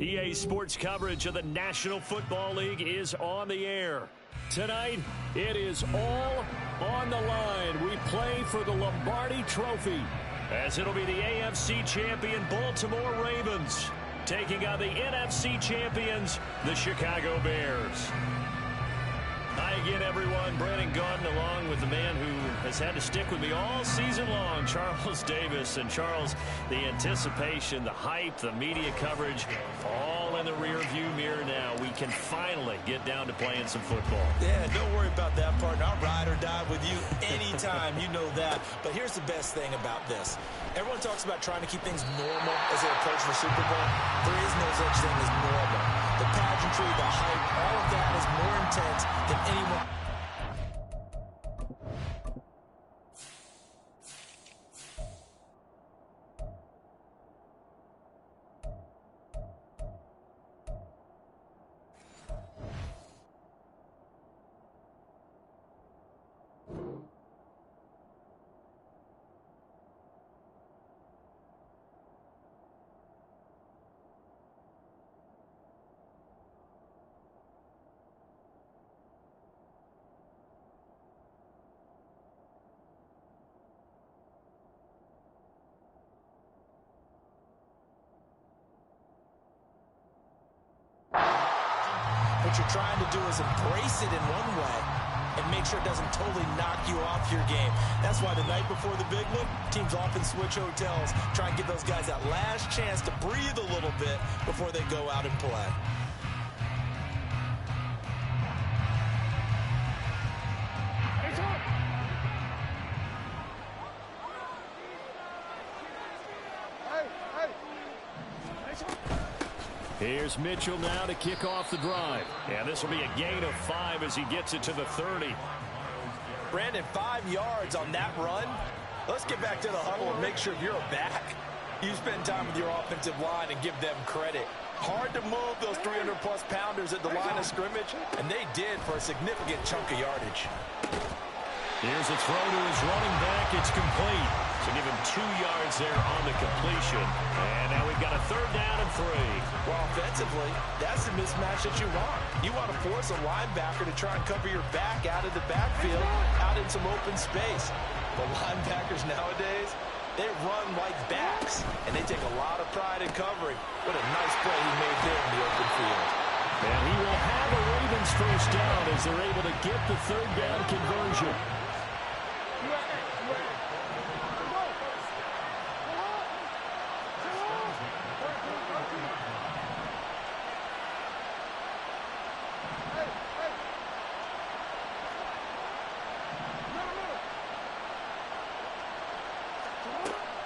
EA Sports coverage of the National Football League is on the air. Tonight, it is all on the line. We play for the Lombardi Trophy, as it'll be the AFC champion Baltimore Ravens taking on the NFC champions, the Chicago Bears. Hi again, everyone. Brandon Gaudin along with the man who has had to stick with me all season long, Charles Davis. And Charles, the anticipation, the hype, the media coverage, all in the rearview mirror now. We can finally get down to playing some football. Yeah, don't worry about that part. I'll ride or die with you anytime. You know that. But here's the best thing about this. Everyone talks about trying to keep things normal as they approach the Super Bowl. There is no such thing as normal. The pageantry, the hype, all of that is more intense than anyone. What you're trying to do is embrace it in one way and make sure it doesn't totally knock you off your game. That's why the night before the big one, teams often switch hotels, try and give those guys that last chance to breathe a little bit before they go out and play. Here's Mitchell now to kick off the drive. And this will be a gain of 5 as he gets it to the 30. Brandon, 5 yards on that run. Let's get back to the huddle and make sure you're back. You spend time with your offensive line and give them credit. Hard to move those 300-plus pounders at the line of scrimmage, and they did for a significant chunk of yardage. Here's a throw to his running back. It's complete. So give him 2 yards there on the completion. And now we've got a 3rd down and 3. Well, offensively, that's the mismatch that you want. You want to force a linebacker to try and cover your back out of the backfield, out in some open space. But linebackers nowadays, they run like backs, and they take a lot of pride in covering. What a nice play he made there in the open field. And he will have a Ravens first down as they're able to get the 3rd down conversion.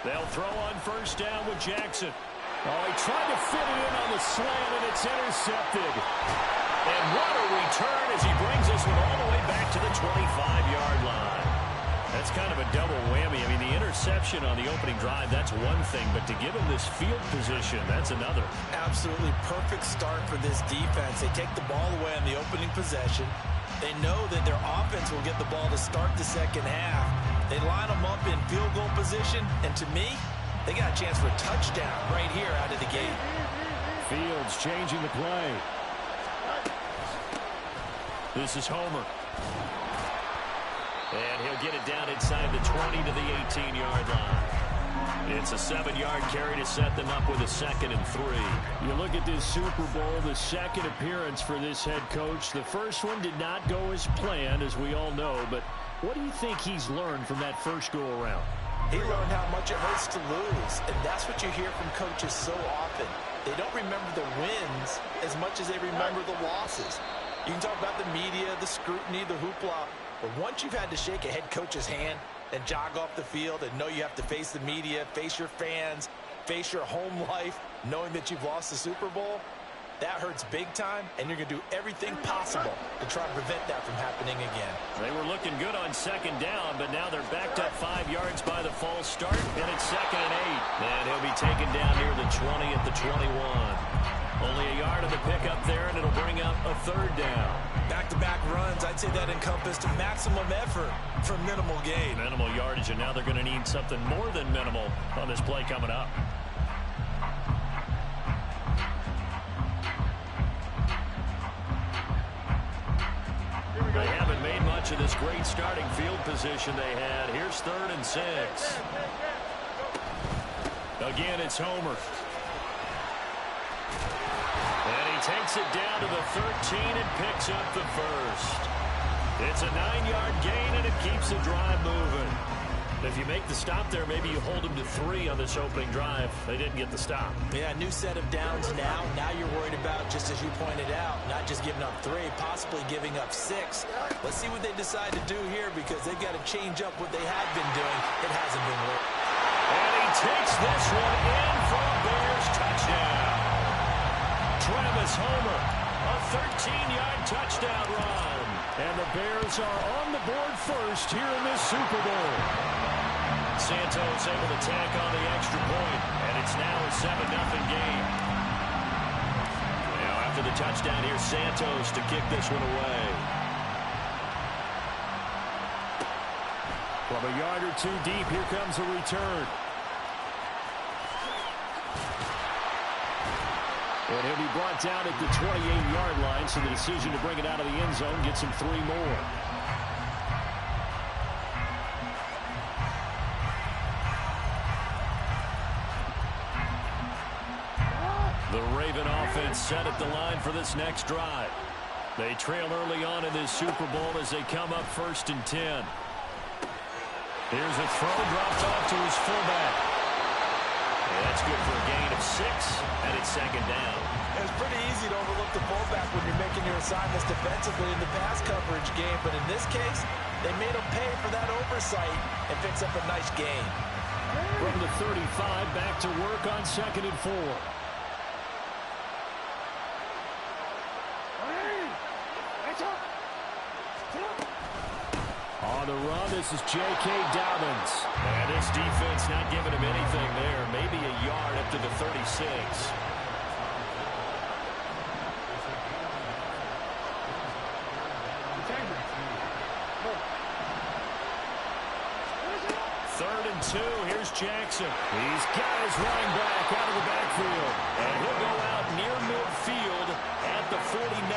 They'll throw on first down with Jackson. Oh, he tried to fit it in on the slant, and it's intercepted. And what a return as he brings this one all the way back to the 25-yard line. That's kind of a double whammy. I mean, the interception on the opening drive, that's one thing, but to give him this field position, that's another. Absolutely perfect start for this defense. They take the ball away on the opening possession. They know that their offense will get the ball to start the second half. They line them up in field goal position, and to me, they got a chance for a touchdown right here out of the gate. Fields changing the play. This is Homer. And he'll get it down inside the 20 to the 18-yard line. It's a 7-yard carry to set them up with a 2nd and 3. You look at this Super Bowl, the second appearance for this head coach. The first one did not go as planned, as we all know, but what do you think he's learned from that first go-around? He learned how much it hurts to lose, and that's what you hear from coaches so often. They don't remember the wins as much as they remember the losses. You can talk about the media, the scrutiny, the hoopla, but once you've had to shake a head coach's hand and jog off the field and know you have to face the media, face your fans, face your home life, knowing that you've lost the Super Bowl, that hurts big time, and you're going to do everything possible to try and prevent that from happening again. They were looking good on 2nd down, but now they're backed up 5 yards by the false start, and it's 2nd and 8. And he'll be taken down near the 20 at the 21. Only a yard of the pickup there, and it'll bring up a 3rd down. Back-to-back runs, I'd say that encompassed maximum effort for minimal gain. Minimal yardage, and now they're going to need something more than minimal on this play coming up. much of this great starting field position they had. Here's 3rd and 6. Again, it's Homer. And he takes it down to the 13 and picks up the first. It's a 9-yard gain, and it keeps the drive moving. If you make the stop there, maybe you hold them to 3 on this opening drive. They didn't get the stop. Yeah, new set of downs now. Now you're worried about, just as you pointed out, not just giving up 3, possibly giving up 6. Let's see what they decide to do here, because they've got to change up what they have been doing. It hasn't been working. And he takes this one in for a Bears touchdown. Travis Homer, a 13-yard touchdown run. And the Bears are on the board first here in this Super Bowl. Santos able to tack on the extra point, and it's now a 7-0 game. Now after the touchdown, here's Santos to kick this one away. From a yard or 2 deep, here comes a return. And he'll be brought down at the 28-yard line, so the decision to bring it out of the end zone gets him 3 more. The Raven offense set at the line for this next drive. They trail early on in this Super Bowl as they come up 1st and 10. Here's a throw dropped off to his fullback. Yeah, that's good for a gain of 6, and it's 2nd down. It's pretty easy to overlook the fullback when you're making your assignments defensively in the pass coverage game, but in this case, they made him pay for that oversight and picks up a nice gain. From the 35, back to work on 2nd and 4. On the run, this is J.K. Dobbins. And this defense not giving him anything there. Maybe a yard up to the 36. Third and 2. Here's Jackson. He's got his running back out of the backfield. And he'll go out near midfield at the 49.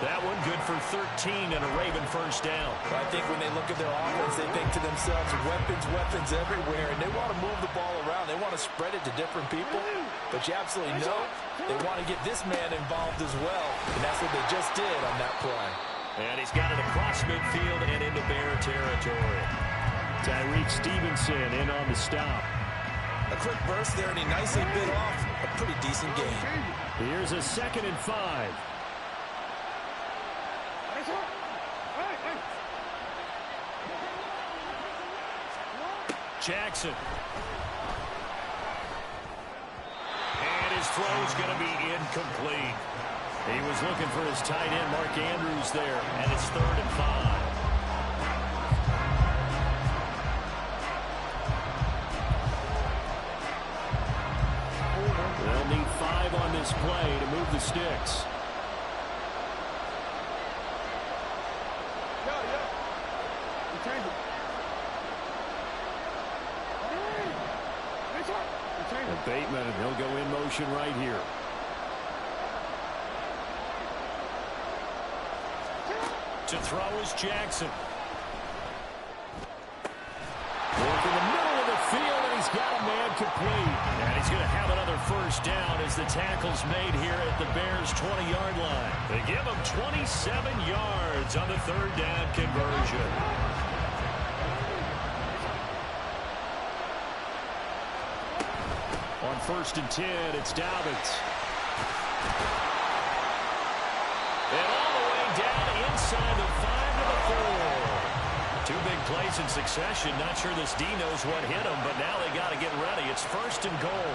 That one good for 13 and a Raven first down. I think when they look at their offense, they think to themselves, weapons everywhere, and they want to move the ball around. They want to spread it to different people, but you absolutely know they want to get this man involved as well, and that's what they just did on that play. And he's got it across midfield and into Bear territory. Tyreek Stevenson in on the stop. A quick burst there, and he nicely bit off a pretty decent gain. Here's a 2nd and 5. Jackson. And his throw is going to be incomplete. He was looking for his tight end, Mark Andrews, there, and it's 3rd and 5. They'll need 5 on this play to move the sticks. And Bateman, and he'll go in motion right here. To throw is Jackson. Work in the middle of the field, and he's got a man complete. And he's going to have another first down as the tackle's made here at the Bears' 20-yard line. They give him 27 yards on the 3rd down conversion. On 1st and 10, it's Dobbins. And all the way down inside the 5 to the 4. 2 big plays in succession. Not sure this D knows what hit him, but now they got to get ready. It's 1st and goal.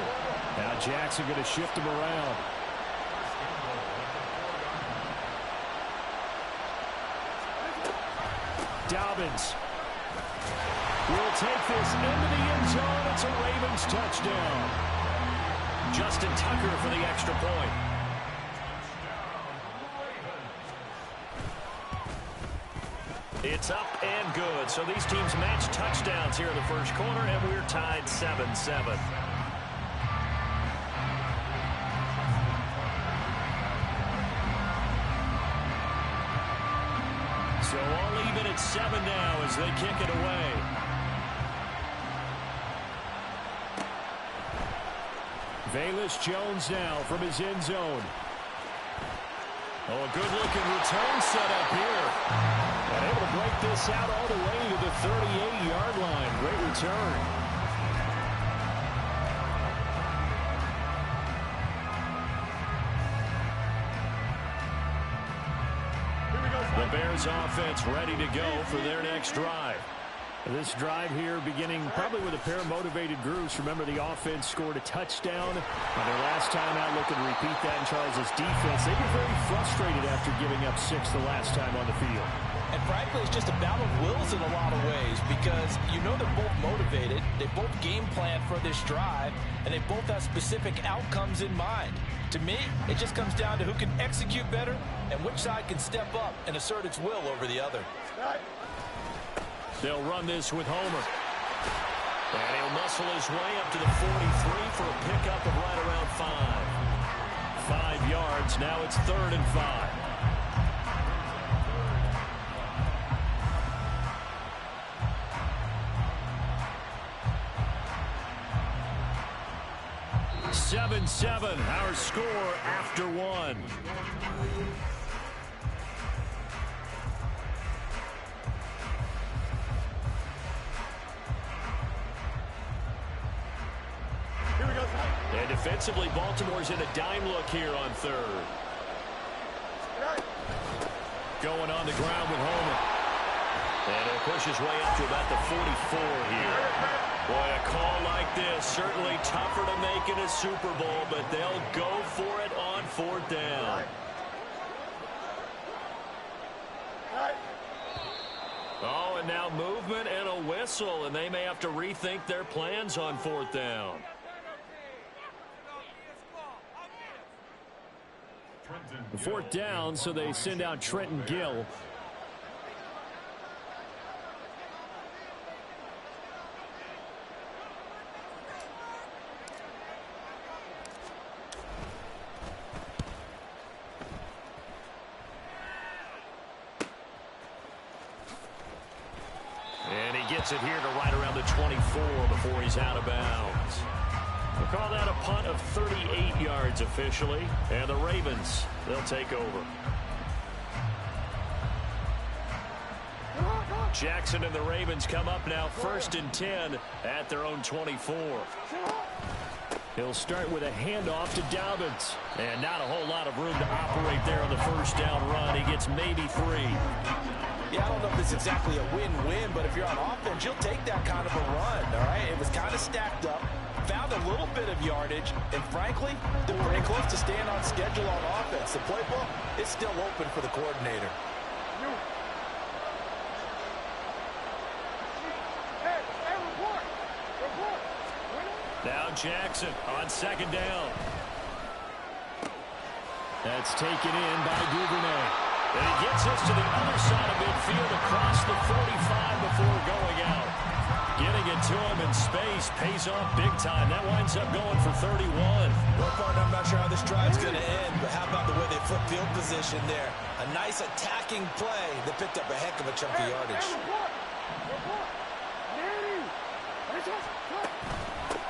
Now Jackson going to shift him around. Dobbins will take this into the end zone. It's a Ravens touchdown. Justin Tucker for the extra point. It's up and good. So these teams match touchdowns here in the first quarter, and we're tied 7-7. So only and 7 now as they kick it away. Velus Jones now from his end zone. Oh, a good-looking return set up here. And able to break this out all the way to the 38-yard line. Great return. The Bears offense ready to go for their next drive. This drive here beginning probably with a pair of motivated groups. Remember, the offense scored a touchdown on their last time out. Looking to repeat that in Charles' defense. They were very frustrated after giving up 6 the last time on the field. And frankly, it's just a battle of wills in a lot of ways because you know they're both motivated. They both game plan for this drive, and they both have specific outcomes in mind. To me, it just comes down to who can execute better and which side can step up and assert its will over the other. They'll run this with Homer. And he'll muscle his way up to the 43 for a pickup of right around 5. 5 yards. Now it's 3rd and 5. Seven, our score after 1. And defensively, Baltimore's in a dime look here on 3rd. Going on the ground with Homer. And he'll push his way up to about the 44 here. Boy, a call like this, certainly tougher to make in a Super Bowl, but they'll go for it on 4th down. Oh, and now movement and a whistle, and they may have to rethink their plans on 4th down. The 4th down, so they send out Trenton Gill. And he gets it here to right around the 24 before he's out of bounds. We'll call that a punt of 38 yards officially. And the Ravens, they'll take over. Jackson and the Ravens come up now 1st and 10 at their own 24. He'll start with a handoff to Dobbins. And not a whole lot of room to operate there on the 1st down run. He gets maybe 3. Yeah, I don't know if it's exactly a win-win, but if you're on offense, you'll take that kind of a run, all right? It was kind of stacked up, found a little bit of yardage, and frankly, they're pretty close to staying on schedule on offense. The playbook is still open for the coordinator. Now Jackson on 2nd down. That's taken in by Duvernay. And he gets us to the other side of midfield across the 45 before going out. Getting it to him in space pays off big time. That winds up going for 31. Well, partner, I'm not sure how this drive's going to end, but how about the way they flip field position there? A nice attacking play that picked up a heck of a chunk of yardage.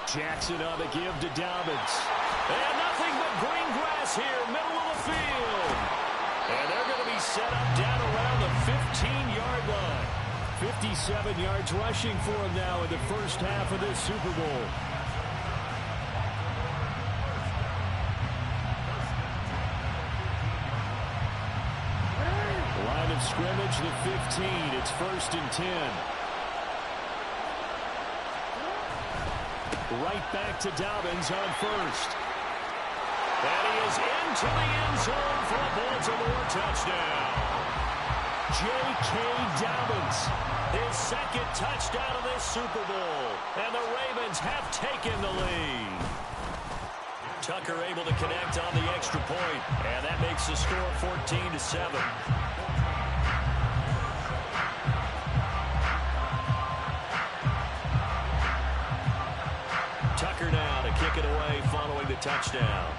Jackson on the give to Dobbins. And nothing but green grass here, middle of the field. And they're going to be set up down around the 15-yard line. 57 yards rushing for him now in the first half of this Super Bowl. Line of scrimmage, the 15. It's 1st and 10. Right back to Dobbins on 1st. And he is into the end zone for a Baltimore touchdown. J.K. Dobbins, his 2nd touchdown of this Super Bowl. And the Ravens have taken the lead. Tucker able to connect on the extra point. And that makes the score 14-7. Tucker now to kick it away following the touchdown.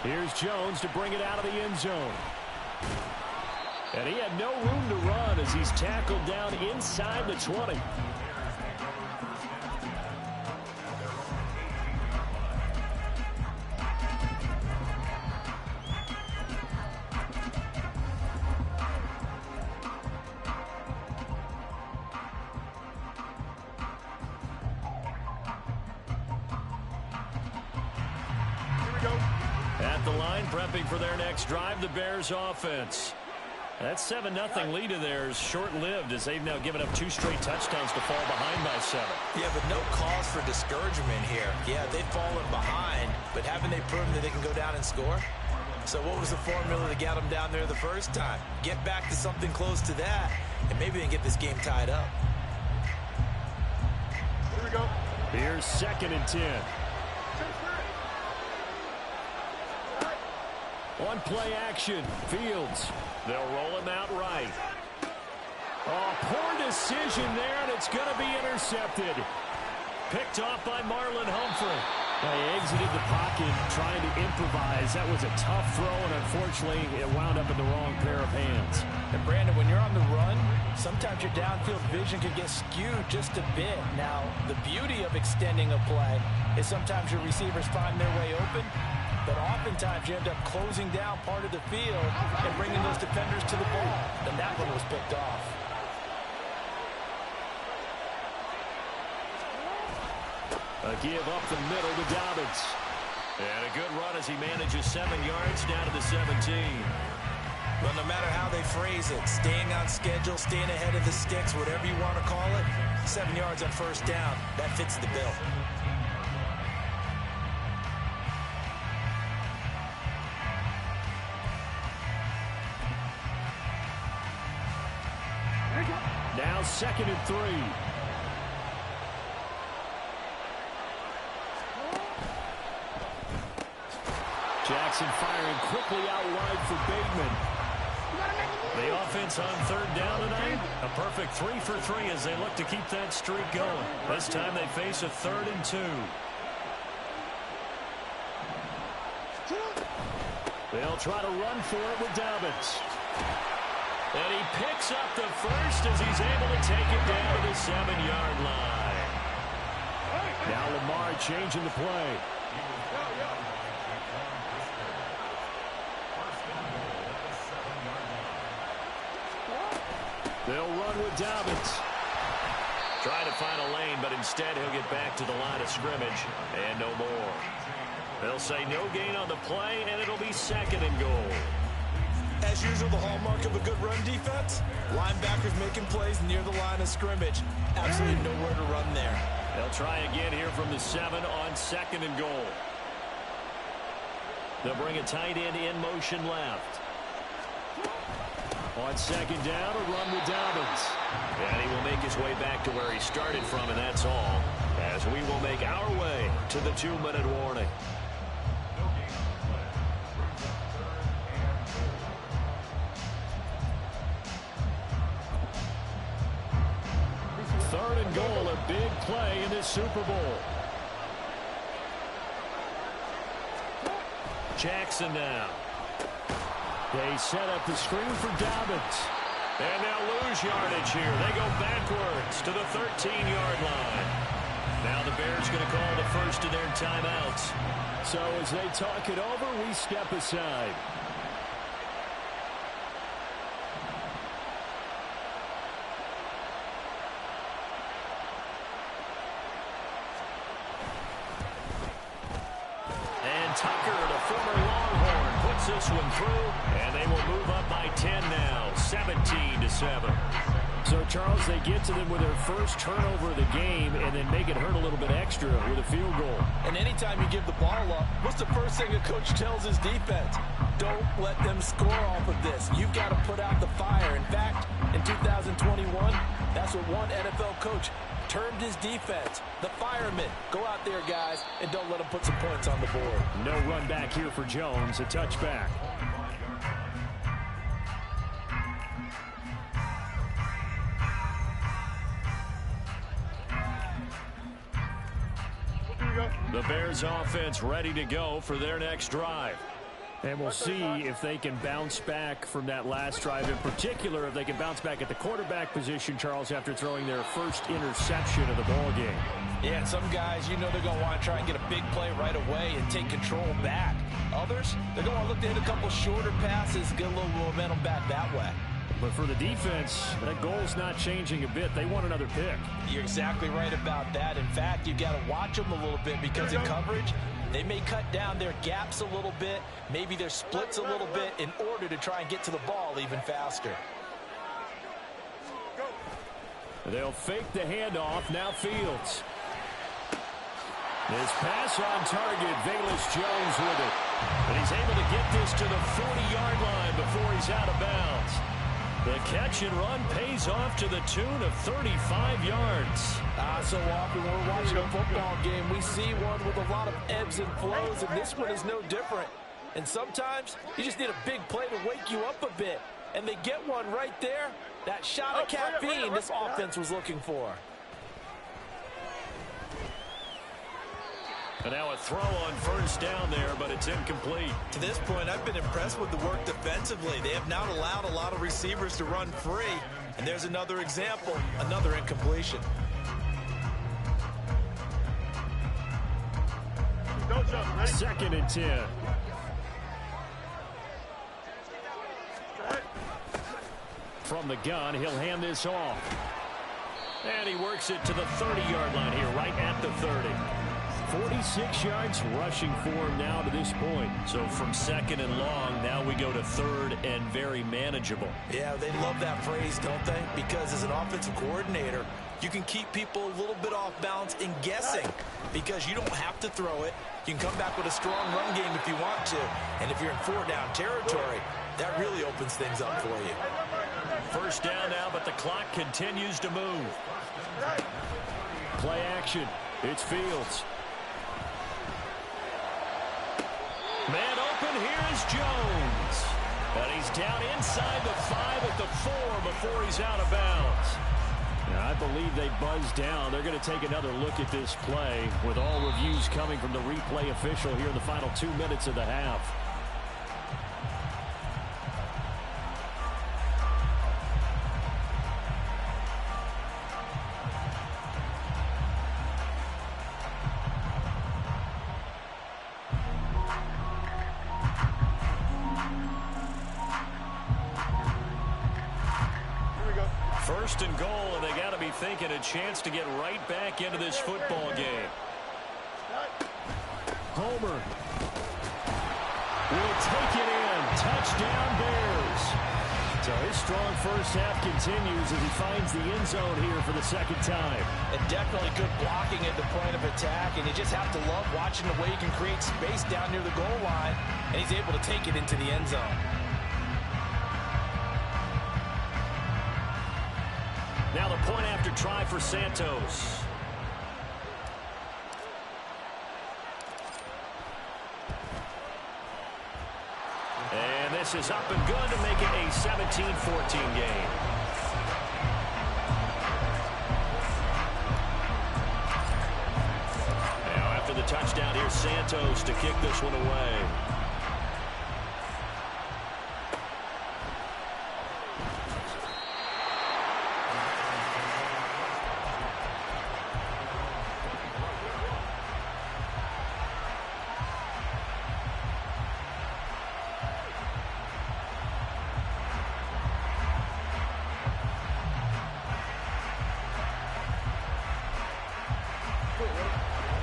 Here's Jones to bring it out of the end zone. And he had no room to run as he's tackled down inside the 20. At the line, prepping for their next drive, the Bears offense. That 7-0 lead of theirs short-lived as they've now given up 2 straight touchdowns to fall behind by 7. Yeah, but no cause for discouragement here. Yeah, they've fallen behind, but haven't they proven that they can go down and score? So what was the formula that got them down there the first time? Get back to something close to that, and maybe they can get this game tied up. Here we go. Here's 2nd and 10. On play action, Fields. They'll roll him out right. Oh, poor decision there, and it's going to be intercepted. Picked off by Marlon Humphrey. They exited the pocket trying to improvise. That was a tough throw, and unfortunately, it wound up in the wrong pair of hands. And Brandon, when you're on the run, sometimes your downfield vision can get skewed just a bit. Now, the beauty of extending a play is sometimes your receivers find their way open, but oftentimes you end up closing down part of the field and bringing those defenders to the ball. And that one was picked off. A give up the middle to Dobbins. And a good run as he manages 7 yards down to the 17. Well, no matter how they phrase it, staying on schedule, staying ahead of the sticks, whatever you want to call it, 7 yards on first down, that fits the bill. Now 2nd and 3. Jackson firing quickly out wide for Bateman. The offense on 3rd down tonight, a perfect 3 for 3 as they look to keep that streak going. This time they face a 3rd and 2. They'll try to run for it with Dobbins. And he picks up the first as he's able to take it down to the 7-yard line. Now Lamar changing the play. They'll run with Dobbins. Trying to find a lane, but instead he'll get back to the line of scrimmage. And no more. They'll say no gain on the play, and it'll be 2nd and goal. As usual, the hallmark of a good run defense, linebackers making plays near the line of scrimmage. Absolutely nowhere to run there. They'll try again here from the 7 on 2nd and goal. They'll bring a tight end in motion left. On 2nd down, a run with Dobbins. And he will make his way back to where he started from, and that's all. As we will make our way to the 2-minute warning. Goal, a big play in this Super Bowl. Jackson now. They set up the screen for Dobbins. And they'll lose yardage here. They go backwards to the 13-yard line. Now the Bears going to call the first of their timeouts. So as they talk it over, we step aside. Tucker, the former Longhorn, puts this one through, and they will move up by 10 now, 17-7. So, Charles, they get to them with their first turnover of the game and then make it hurt a little bit extra with a field goal. And anytime you give the ball up, what's the first thing a coach tells his defense? Don't let them score off of this. You've got to put out the fire. In fact, in 2021, that's what one NFL coach termed his defense, the firemen. Go out there, guys, and don't let them put some points on the board. No run back here for Jones, a touchback. The Bears offense ready to go for their next drive. And we'll see if they can bounce back from that last drive. In particular, if they can bounce back at the quarterback position, Charles, after throwing their first interception of the ball game. Yeah, and some guys, you know they're going to want to try and get a big play right away and take control back. Others, they're going to look to hit a couple shorter passes, get a little momentum back that way. But for the defense, that goal's not changing a bit. They want another pick. You're exactly right about that. In fact, you've got to watch them a little bit because in coverage, they may cut down their gaps a little bit, maybe their splits a little bit in order to try and get to the ball even faster. They'll fake the handoff. Now Fields. This pass on target. Velus Jones with it. And he's able to get this to the 40-yard line before he's out of bounds. The catch and run pays off to the tune of 35 yards. So often when we're watching a football game, we see one with a lot of ebbs and flows, and this one is no different. And sometimes you just need a big play to wake you up a bit. And they get one right there. That shot of caffeine this offense was looking for. And now a throw on first down there, but it's incomplete. To this point, I've been impressed with the work defensively. They have not allowed a lot of receivers to run free. And there's another example, another incompletion. Second and 10. From the gun, he'll hand this off. And he works it to the 30-yard line here, right at the 30. 46 yards rushing for him now to this point. So from second and long, now we go to third and very manageable. Yeah, they love that phrase, don't they? Because as an offensive coordinator, you can keep people a little bit off balance in guessing because you don't have to throw it. You can come back with a strong run game if you want to. And if you're in four-down territory, that really opens things up for you. First down now, but the clock continues to move. Play action. It's Fields. Man open, here's Jones. And he's down inside the 5 at the 4 before he's out of bounds. Now, I believe they buzzed down. They're going to take another look at this play with all reviews coming from the replay official here in the final 2 minutes of the half. First and goal, and they got to be thinking a chance to get right back into this football game. Homer will take it in. Touchdown Bears. So his strong first half continues as he finds the end zone here for the second time. And definitely good blocking at the point of attack, and you just have to love watching the way he can create space down near the goal line, and he's able to take it into the end zone. Now the point after try for Santos. And this is up and good to make it a 17-14 game. Now after the touchdown, here's Santos to kick this one away.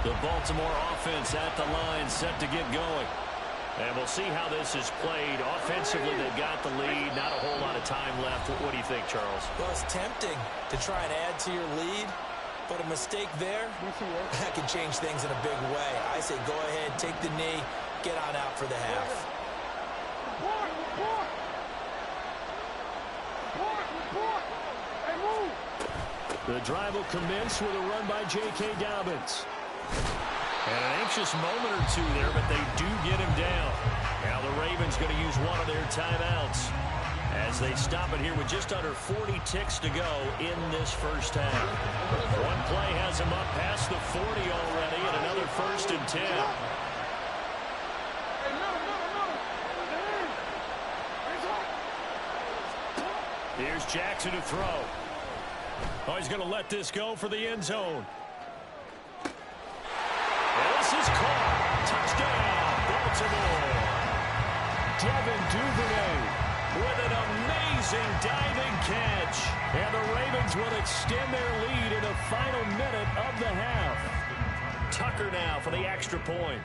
The Baltimore offense at the line, set to get going. And we'll see how this is played. Offensively, they've got the lead. Not a whole lot of time left. What do you think, Charles? Well, it's tempting to try and add to your lead, but a mistake there, that can change things in a big way. I say go ahead, take the knee, get on out for the half. The drive will commence with a run by J.K. Dobbins. And an anxious moment or two there, but they do get him down. Now the Ravens going to use one of their timeouts as they stop it here with just under 40 ticks to go in this first half. One play has him up past the 40 already, and another 1st and 10. Here's Jackson to throw. Oh, he's going to let this go for the end zone. And this is caught. Touchdown, Baltimore. Devin Duvernay with an amazing diving catch. And the Ravens will extend their lead in the final minute of the half. Tucker now for the extra point.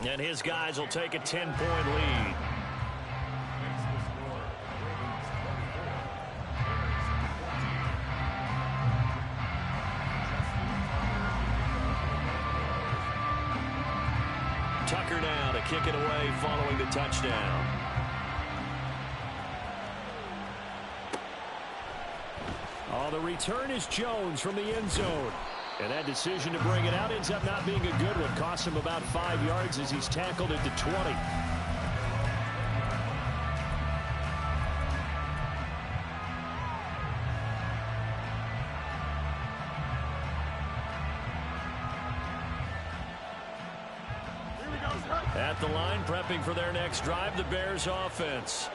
And his guys will take a 10-point lead. Tucker now to kick it away following the touchdown. Oh, the return is Jones from the end zone. And that decision to bring it out ends up not being a good one. Costs him about 5 yards as he's tackled at the 20. At the line, prepping for their next drive, the Bears offense.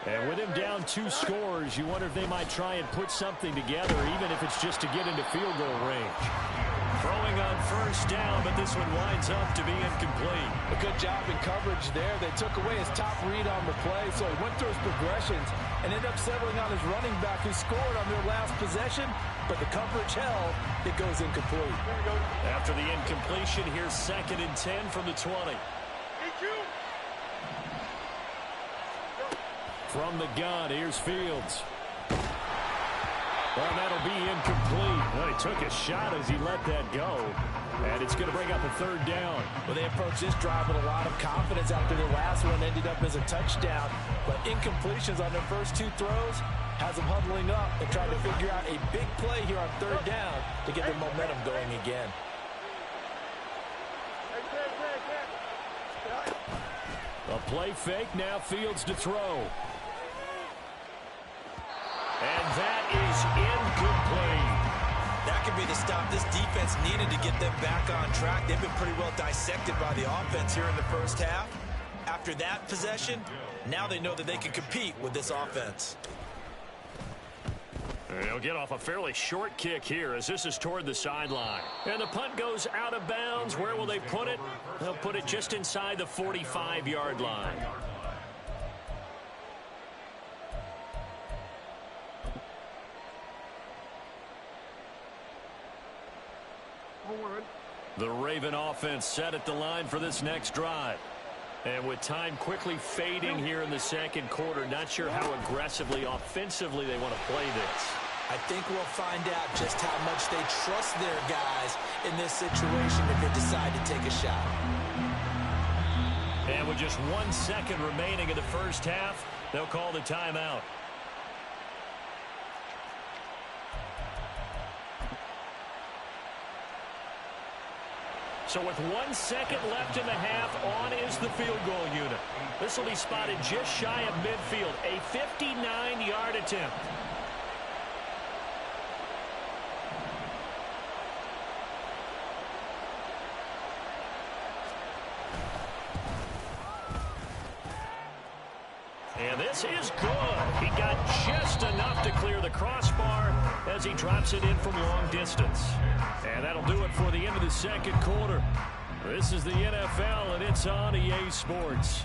And with him down 2 scores, you wonder if they might try and put something together, even if it's just to get into field goal range. Throwing on first down, but this one winds up to be incomplete. A good job in coverage there. They took away his top read on the play, so he went through his progressions and ended up settling on his running back who scored on their last possession, but the coverage held. It goes incomplete. After the incompletion, here's 2nd and 10 from the 20. From the gun, here's Fields. Well, that'll be incomplete. Well, he took a shot as he let that go. And it's going to bring up a 3rd down. Well, they approached this drive with a lot of confidence after their last one ended up as a touchdown. But incompletions on their first 2 throws has them huddling up and trying to figure out a big play here on 3rd down to get their momentum going again. A play fake, now Fields to throw. And that is incomplete. That could be the stop this defense needed to get them back on track. They've been pretty well dissected by the offense here in the first half. After that possession, now they know that they can compete with this offense. They'll get off a fairly short kick here as this is toward the sideline. And the punt goes out of bounds. Where will they put it? They'll put it just inside the 45-yard line. The Raven offense set at the line for this next drive. And with time quickly fading here in the 2nd quarter, not sure how aggressively, offensively they want to play this. I think we'll find out just how much they trust their guys in this situation if they decide to take a shot. And with just 1 second remaining in the first half, they'll call the timeout. So with 1 second left in the half, on is the field goal unit. This will be spotted just shy of midfield, a 59-yard attempt. And this is good. He got just enough to clear the crossbar as he drops it in from long distance. And that'll do it for the end of the 2nd quarter. This is the NFL, and it's on EA Sports.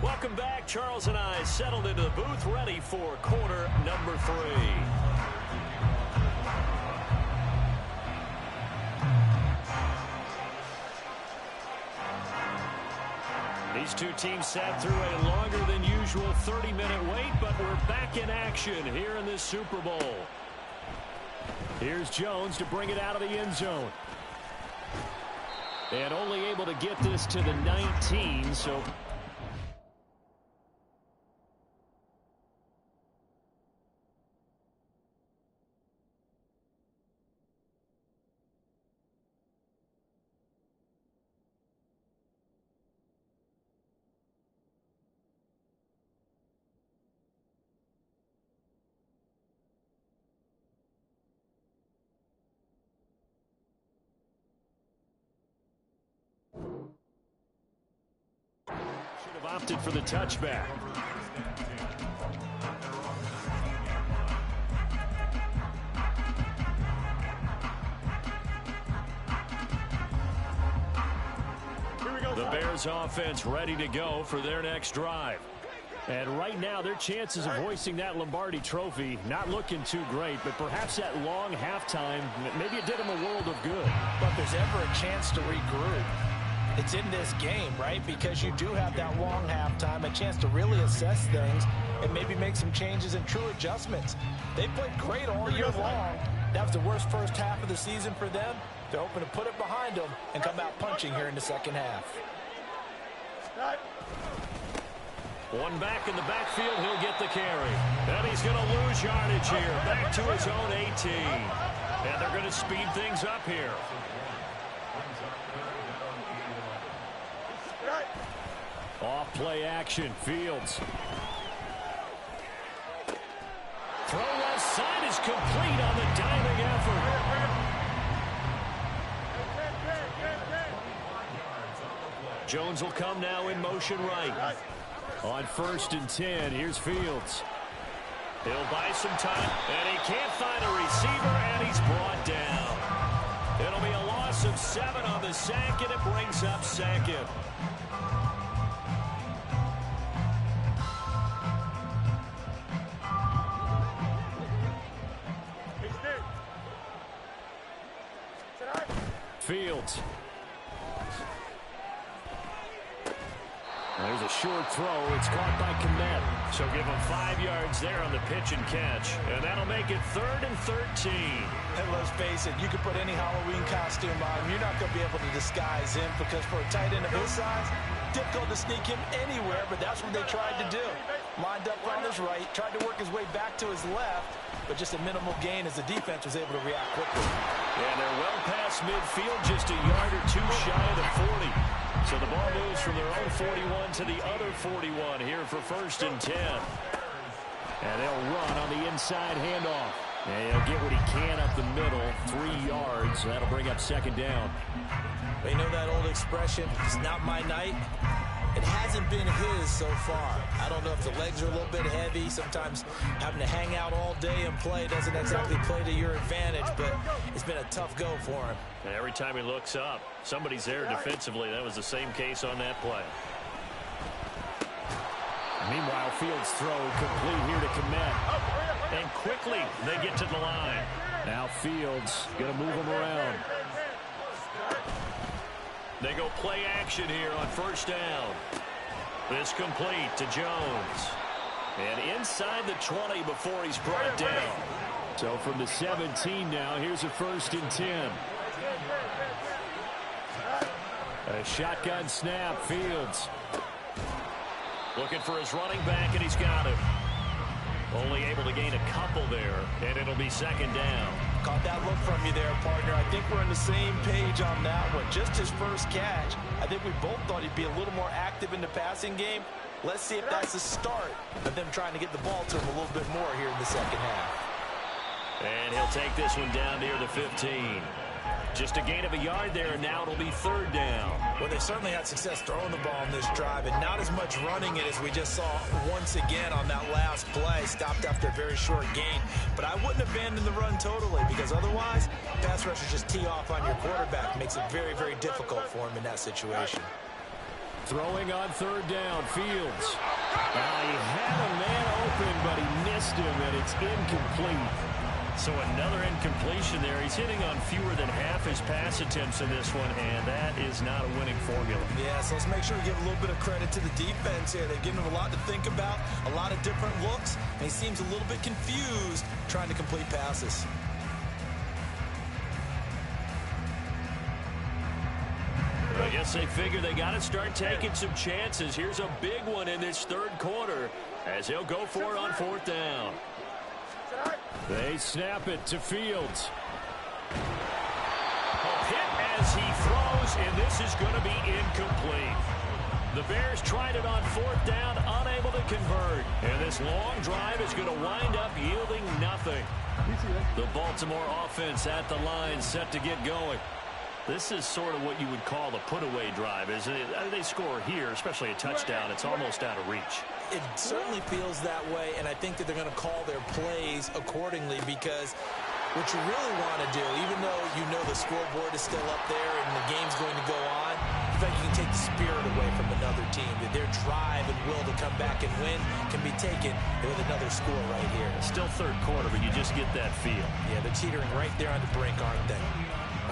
Welcome back. Charles and I settled into the booth, ready for quarter number 3. These 2 teams sat through a longer than usual 30-minute wait, but we're back in action here in this Super Bowl. Here's Jones to bring it out of the end zone. And only able to get this to the 19, so... have opted for the touchback. The Bears offense ready to go for their next drive. And right now, their chances of hoisting that Lombardi trophy not looking too great, but perhaps that long halftime, maybe it did them a world of good. But if there's ever a chance to regroup, it's in this game, right? Because you do have that long halftime, a chance to really assess things and maybe make some changes and true adjustments. They played great all year long. That was the worst first half of the season for them. They're hoping to put it behind them and come out punching here in the second half. One back in the backfield, he'll get the carry. And he's going to lose yardage here, back to his own 18. And they're going to speed things up here. Off play action, Fields. Throw left side is complete on the diving effort. Jones will come now in motion right. On 1st and 10, here's Fields. He'll buy some time, and he can't find a receiver, and he's brought down. It'll be a loss of 7 on the sack, and it brings up 2nd. Fields. There's a short throw. It's caught by Kmet. So give him 5 yards there on the pitch and catch. And that'll make it 3rd and 13. And let's face it, you can put any Halloween costume on. You're not going to be able to disguise him because for a tight end of his size, difficult to sneak him anywhere, but that's what they tried to do. Lined up on his right, tried to work his way back to his left, but just a minimal gain as the defense was able to react quickly. And they're well past midfield, just a yard or two shy of the 40. So the ball moves from their own 41 to the other 41 here for 1st and 10. And they'll run on the inside handoff. And he'll get what he can up the middle, 3 yards. That'll bring up 2nd down. You know that old expression, it's not my night? It hasn't been his so far. I don't know if the legs are a little bit heavy. Sometimes having to hang out all day and play doesn't exactly play to your advantage, but it's been a tough go for him. And every time he looks up, somebody's there defensively. That was the same case on that play. Meanwhile, Fields' throw complete here to Kmet. And quickly, they get to the line. Now Fields going to move him around. They go play action here on 1st down. This complete to Jones. And inside the 20 before he's brought down. So from the 17 now, here's a 1st and 10. A shotgun snap, Fields. Looking for his running back, and he's got him. Only able to gain a couple there, and it'll be 2nd down. Caught that look from you there, partner. I think we're on the same page on that one. Just his first catch. I think we both thought he'd be a little more active in the passing game. Let's see if that's the start of them trying to get the ball to him a little bit more here in the second half. And he'll take this one down near the 15. Just a gain of a yard there, and now it'll be 3rd down. Well, they certainly had success throwing the ball in this drive, and not as much running it as we just saw once again on that last play. Stopped after a very short gain. But I wouldn't abandon the run totally, because otherwise, pass rushers just tee off on your quarterback. Makes it very, very difficult for him in that situation. Throwing on 3rd down, Fields. He had a man open, but he missed him, and it's incomplete. So another incompletion there. He's hitting on fewer than half his pass attempts in this one, and that is not a winning formula. Yeah, so let's make sure we give a little bit of credit to the defense here. They've given him a lot to think about, a lot of different looks, and he seems a little bit confused trying to complete passes. I guess they figure they got to start taking some chances. Here's a big one in this 3rd quarter as he'll go for it on 4th down. They snap it to Fields. A hit as he throws, and this is going to be incomplete. The Bears tried it on 4th down, unable to convert. And this long drive is going to wind up yielding nothing. The Baltimore offense at the line, set to get going. This is sort of what you would call the put-away drive. They score here, especially a touchdown. It's almost out of reach. It certainly feels that way, and I think that they're going to call their plays accordingly, because what you really want to do, even though you know the scoreboard is still up there and the game's going to go on, in fact, you can take the spirit away from another team. That their drive and will to come back and win can be taken with another score right here. Still third quarter, but you just get that feel. Yeah, they're teetering right there on the brink, aren't they?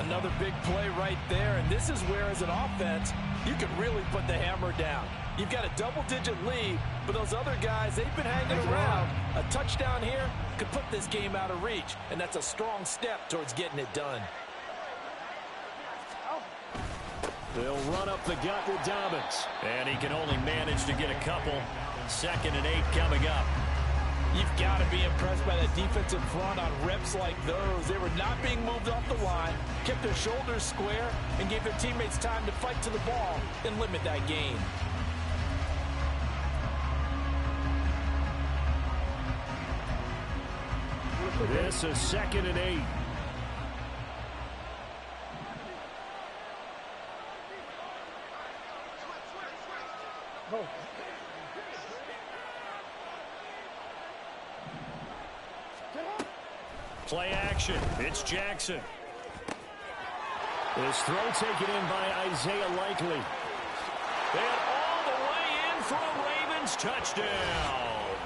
Another big play right there, and this is where, as an offense, you can really put the hammer down. You've got a double-digit lead, but those other guys, they've been hanging around. A touchdown here could put this game out of reach, and that's a strong step towards getting it done. They'll run up the gut with Dobbins, and he can only manage to get a couple. 2nd and 8 coming up. You've got to be impressed by that defensive front on reps like those. They were not being moved off the line, kept their shoulders square, and gave their teammates time to fight to the ball and limit that gain. This is 2nd and 8. Play action. It's Jackson. This throw taken in by Isaiah Likely. And all the way in for a Ravens touchdown.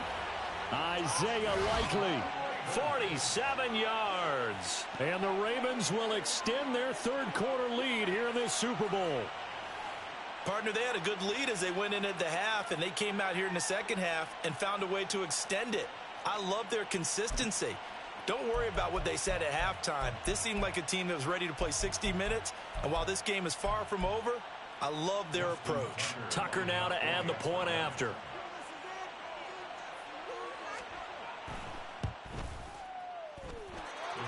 Isaiah Likely, 47 yards. And the Ravens will extend their third quarter lead here in this Super Bowl. Partner, they had a good lead as they went in at the half, and they came out here in the second half and found a way to extend it. I love their consistency. Don't worry about what they said at halftime. This seemed like a team that was ready to play 60 minutes, and while this game is far from over, I love their approach. Tucker now to add the point after.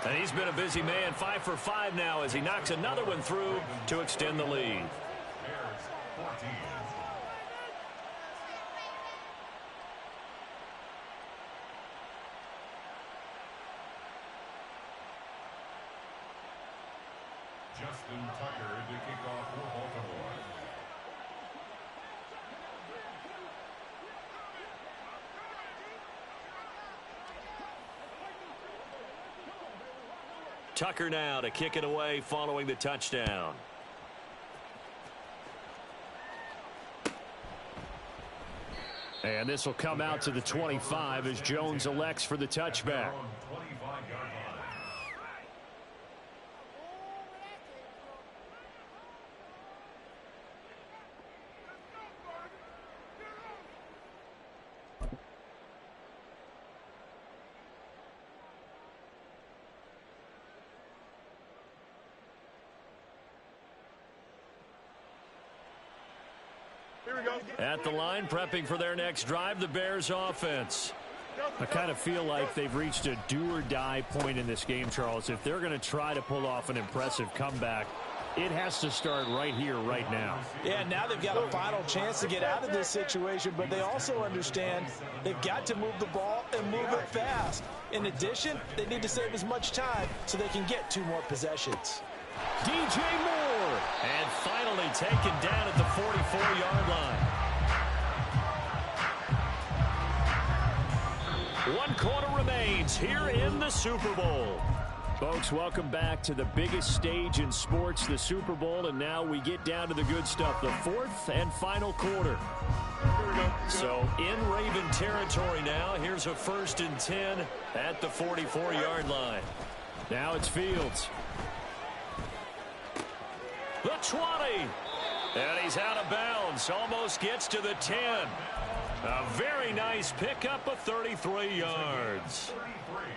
And he's been a busy man, 5 for 5 now as he knocks another one through to extend the lead. Justin Tucker to kick off for Baltimore. Tucker now to kick it away following the touchdown. And this will come out to the 25 as Jones elects for the touchback. At the line, prepping for their next drive, the Bears offense. I kind of feel like they've reached a do-or-die point in this game, Charles. If they're going to try to pull off an impressive comeback, it has to start right here, right now. Yeah, now they've got a final chance to get out of this situation, but they also understand they've got to move the ball and move it fast. In addition, they need to save as much time so they can get 2 more possessions. DJ Moore, and finally taken down at the 44-yard line. 1 quarter remains here in the Super Bowl. Folks, welcome back to the biggest stage in sports, the Super Bowl, and now we get down to the good stuff, the 4th and final quarter. So in Raven territory now, here's a 1st and 10 at the 44-yard line. Now it's Fields. The 20. And he's out of bounds. Almost gets to the 10. A very nice pickup of 33 yards.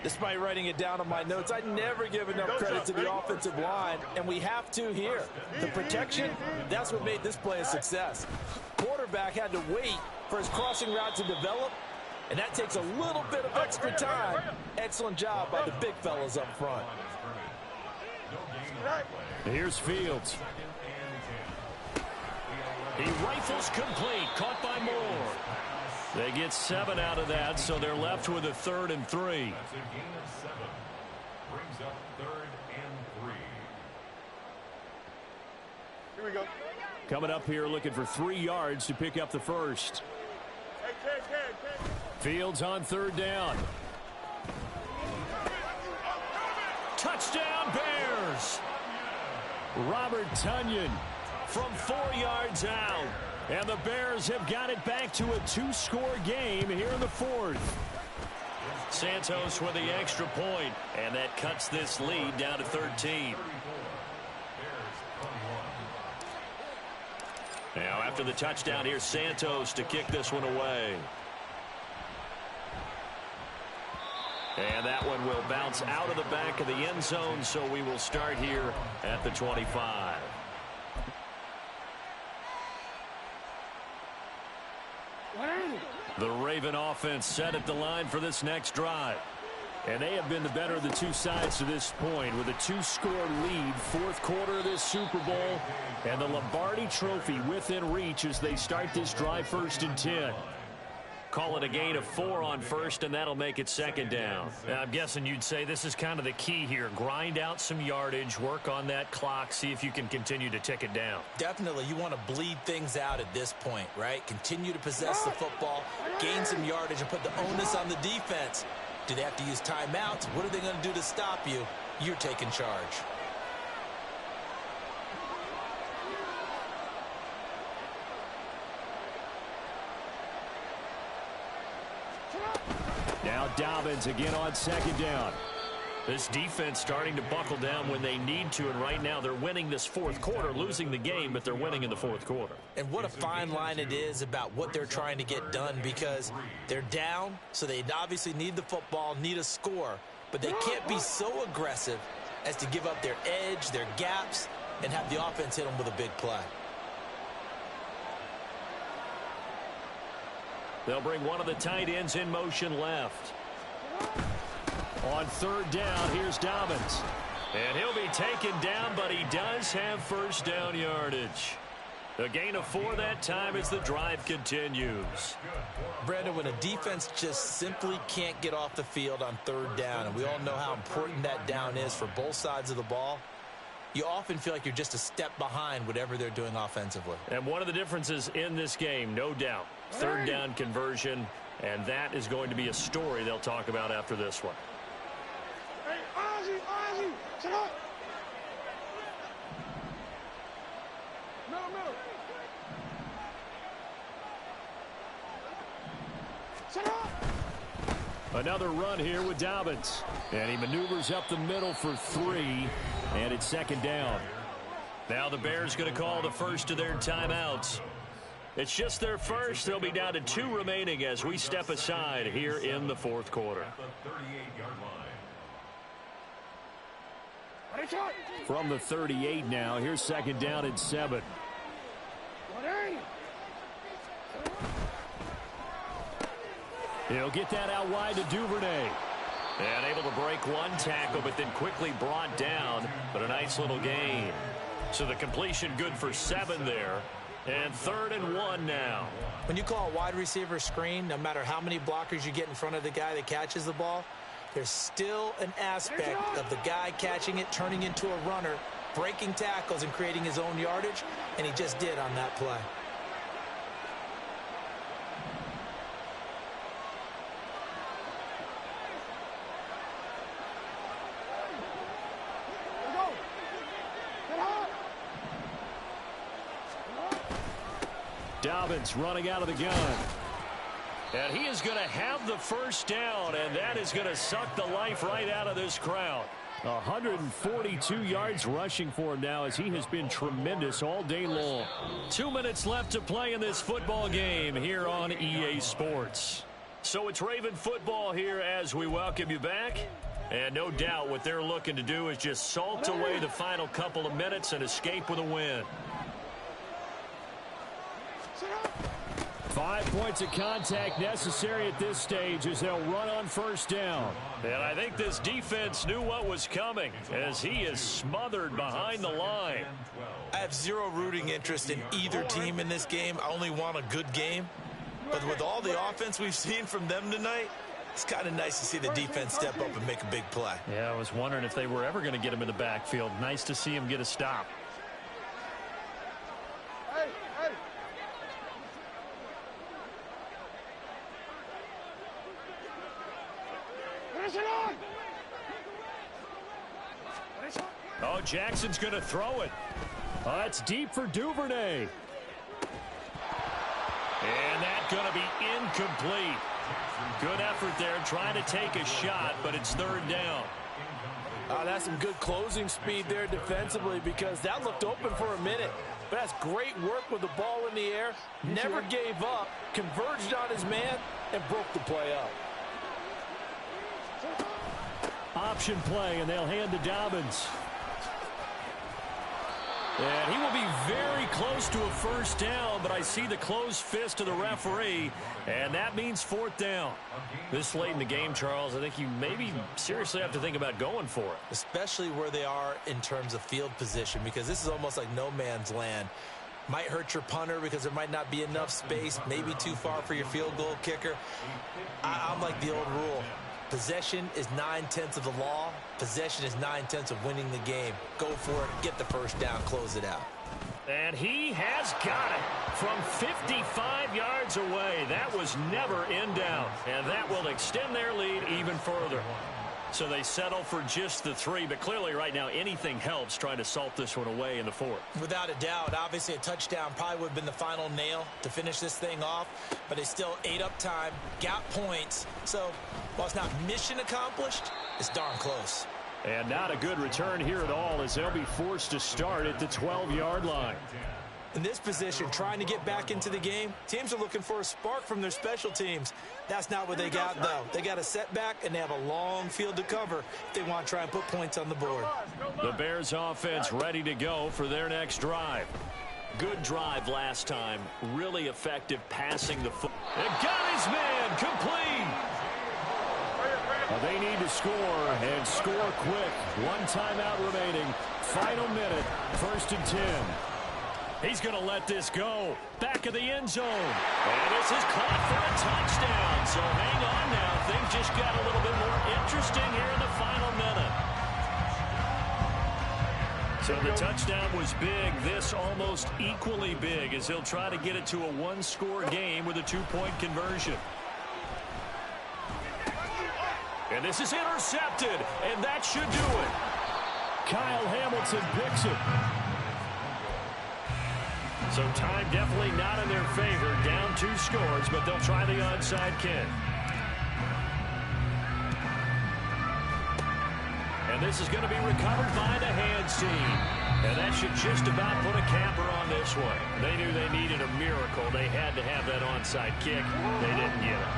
Despite writing it down on my notes, I never give enough credit to the offensive line, and we have to here. The protection, that's what made this play a success. Quarterback had to wait for his crossing route to develop, and that takes a little bit of extra time. Excellent job by the big fellas up front. Here's Fields. He rifles complete, caught by Moore. They get 7 out of that, so they're left with a 3rd and 3. That's a gain of 7. Brings up 3rd and 3. Here we go. Coming up here looking for 3 yards to pick up the first. Fields on third down. Touchdown Bears! Robert Tonyan from 4 yards out. And the Bears have got it back to a 2-score game here in the fourth. Santos with the extra point, and that cuts this lead down to 13. Now after the touchdown, here's Santos to kick this one away. And that one will bounce out of the back of the end zone, so we will start here at the 25. The Raven offense set at the line for this next drive. And they have been the better of the two sides to this point with a 2-score lead, fourth quarter of this Super Bowl, and the Lombardi Trophy within reach as they start this drive 1st and 10. Call it a gain of 4 on first, and that'll make it second down. I'm guessing you'd say this is kind of the key here. Grind out some yardage, work on that clock, see if you can continue to tick it down. Definitely, you want to bleed things out at this point, right? Continue to possess the football, gain some yardage, and put the onus on the defense. Do they have to use timeouts? What are they going to do to stop you? You're taking charge. Now Dobbins again on second down. This defense starting to buckle down when they need to, and right now they're winning this fourth quarter, losing the game, but they're winning in the fourth quarter. And what a fine line it is about what they're trying to get done, because they're down, so they obviously need the football, need a score, but they can't be so aggressive as to give up their edge, their gaps, and have the offense hit them with a big play. They'll bring one of the tight ends in motion left. On third down, here's Dobbins. And he'll be taken down, but he does have first down yardage. A gain of 4 that time as the drive continues. Brandon, when a defense just simply can't get off the field on third down, and we all know how important that down is for both sides of the ball, you often feel like you're just a step behind whatever they're doing offensively. And one of the differences in this game, no doubt, third down conversion, and that is going to be a story they'll talk about after this one. Hey, Ozzie, sit up. Middle. Sit up. Another run here with Dobbins. And he maneuvers up the middle for 3, and it's second down. Now the Bears going to call the first of their timeouts. It's just their first. They'll be down to 2 remaining as we step aside here in the fourth quarter. From the 38 now, here's second down and 7. He'll get that out wide to Duvernay. And able to break one tackle, but then quickly brought down. But a nice little gain. So the completion good for 7 there. And 3rd and 1 now. When you call a wide receiver screen, no matter how many blockers you get in front of the guy that catches the ball, there's still an aspect of the guy catching it, turning into a runner, breaking tackles and creating his own yardage, and he just did on that play. Dobbins running out of the gun. And he is going to have the first down, and that is going to suck the life right out of this crowd. 142 yards rushing for him now as he has been tremendous all day long. 2 minutes left to play in this football game here on EA Sports. So it's Raven football here as we welcome you back. And no doubt what they're looking to do is just salt away the final couple of minutes and escape with a win. 5 points of contact necessary at this stage as they'll run on first down. And I think this defense knew what was coming as he is smothered behind the line. I have zero rooting interest in either team in this game. I only want a good game. But with all the offense we've seen from them tonight, it's kind of nice to see the defense step up and make a big play. Yeah, I was wondering if they were ever going to get him in the backfield. Nice to see him get a stop. Oh, Jackson's going to throw it. It's deep for Duvernay. And that's going to be incomplete. Good effort there trying to take a shot, but it's third down. That's some good closing speed there defensively because that looked open for a minute. But that's great work with the ball in the air. Never gave up, converged on his man, and broke the play up. Option play, and they'll hand to Dobbins. And he will be very close to a first down, but I see the closed fist of the referee, and that means fourth down. This late in the game, Charles, I think you maybe seriously have to think about going for it. Especially where they are in terms of field position, because this is almost like no man's land. Might hurt your punter because there might not be enough space, maybe too far for your field goal kicker. I'm like the old rule. Possession is 9/10 of the law. Possession is 9/10 of winning the game. Go for it. Get the first down. Close it out. And he has got it from 55 yards away. That was never in doubt. And that will extend their lead even further. So they settle for just the 3, but clearly right now anything helps trying to salt this one away in the 4th. Without a doubt, obviously a touchdown probably would have been the final nail to finish this thing off, but it's still ate up time, got points. So while it's not mission accomplished, it's darn close. And not a good return here at all as they'll be forced to start at the 12-yard line. In this position, trying to get back into the game, teams are looking for a spark from their special teams. That's not what they got, though. They got a setback, and they have a long field to cover if they want to try and put points on the board. The Bears offense ready to go for their next drive. Good drive last time. Really effective passing the foot. It got his man complete. They need to score, and score quick. One timeout remaining. Final minute, 1st and 10. He's going to let this go. Back of the end zone. And this is caught for a touchdown. So hang on now. Things just got a little bit more interesting here in the final minute. So the touchdown was big. This almost equally big as he'll try to get it to a one-score game with a 2-point conversion. And this is intercepted. And that should do it. Kyle Hamilton picks it. So time definitely not in their favor. Down 2 scores, but they'll try the onside kick. And this is going to be recovered by the hands team. And that should just about put a capper on this one. They knew they needed a miracle. They had to have that onside kick. They didn't get it.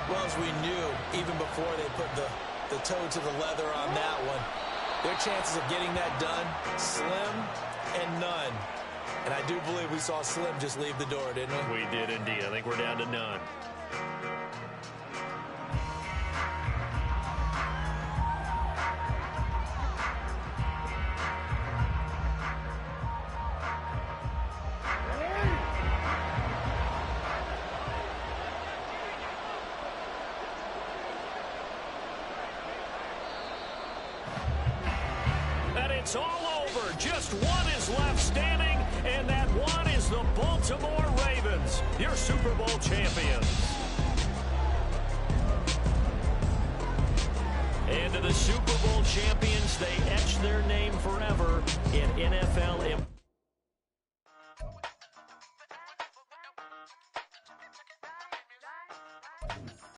Well, as we knew, even before they put the toe to the leather on that one, their chances of getting that done, slim and none. And I do believe we saw Slim just leave the door, didn't we? We did indeed. I think we're down to none. And it's all over. Just one is left standing. And that one is the Baltimore Ravens, your Super Bowl champions. And to the Super Bowl champions, they etch their name forever in NFL.